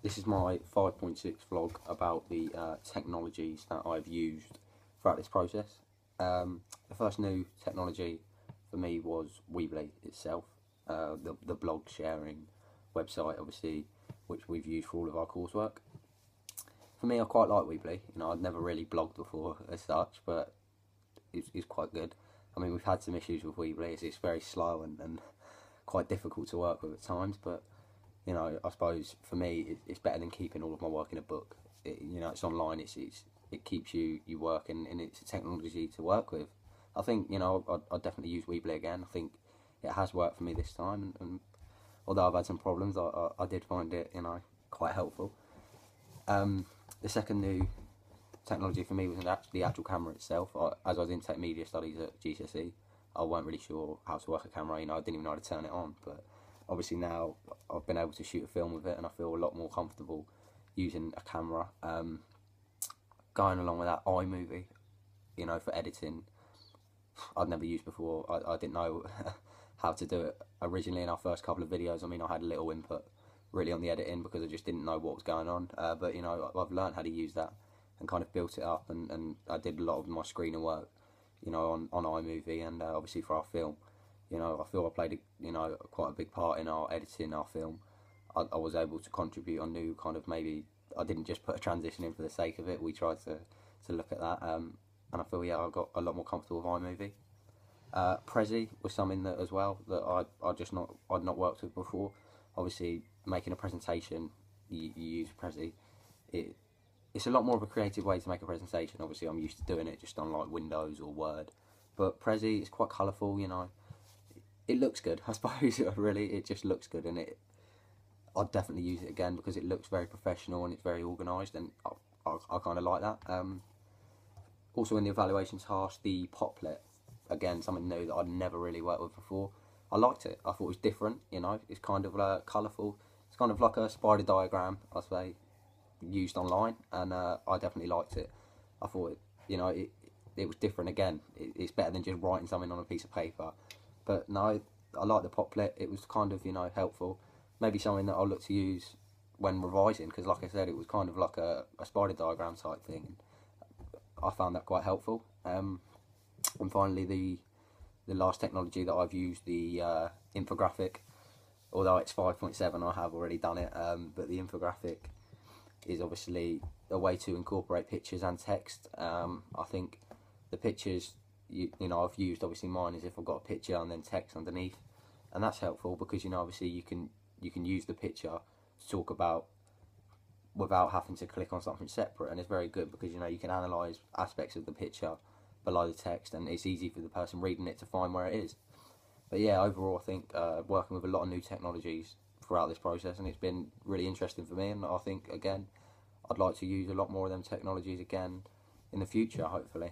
This is my 5.6 vlog about the technologies that I've used throughout this process. The first new technology for me was Weebly itself, the blog sharing website, obviously, which we've used for all of our coursework. For me, I quite like Weebly. I'd never really blogged before as such, but it's quite good. I mean, we've had some issues with Weebly. It's very slow and quite difficult to work with at times, but I suppose for me, it's better than keeping all of my work in a book. It's online. It keeps you working, and it's a technology to work with. I think I'd definitely use Weebly again. I think it has worked for me this time, and although I've had some problems, I did find it quite helpful. The second new technology for me was the actual camera itself. As I was in tech media studies at GCSE, I weren't really sure how to work a camera. I didn't even know how to turn it on, but obviously now I've been able to shoot a film with it, and I feel a lot more comfortable using a camera. Going along with that, iMovie, for editing, I'd never used before. I didn't know how to do it originally in our first couple of videos. I mean, I had little input really on the editing because I just didn't know what was going on. But I've learned how to use that and kind of built it up, and I did a lot of my screening work, on iMovie, and obviously for our film. I feel I played quite a big part in our editing our film. I was able to contribute. I knew maybe I didn't just put a transition in for the sake of it. We tried to look at that, and I feel I got a lot more comfortable with iMovie. Prezi was something that as well that I'd not worked with before. Obviously, making a presentation, you use Prezi. It's a lot more of a creative way to make a presentation. Obviously, I'm used to doing it just on like Windows or Word, but Prezi is quite colourful. It looks good, I suppose. Really, it just looks good, and I'd definitely use it again because it looks very professional and it's very organised, and I kind of like that. Also, in the evaluation task, the Poplet, again, something new that I'd never really worked with before. I liked it. I thought it was different. It's kind of colourful. It's kind of like a spider diagram, I say, used online, and I definitely liked it. I thought it was different again. It's better than just writing something on a piece of paper. But no, I like the Poplet. It was kind of helpful. Maybe something that I'll look to use when revising, because like I said, it was kind of like a spider diagram type thing. I found that quite helpful. And finally, the last technology that I've used, the infographic. Although it's 5.7, I have already done it. But the infographic is obviously a way to incorporate pictures and text. I think the pictures, I've used obviously mine is if I've got a picture and then text underneath, and that's helpful because obviously you can use the picture to talk about without having to click on something separate, and it's very good because you can analyse aspects of the picture below the text, and it's easy for the person reading it to find where it is. But yeah, overall I think working with a lot of new technologies throughout this process, and it's been really interesting for me, and I think again I'd like to use a lot more of them technologies again in the future, hopefully.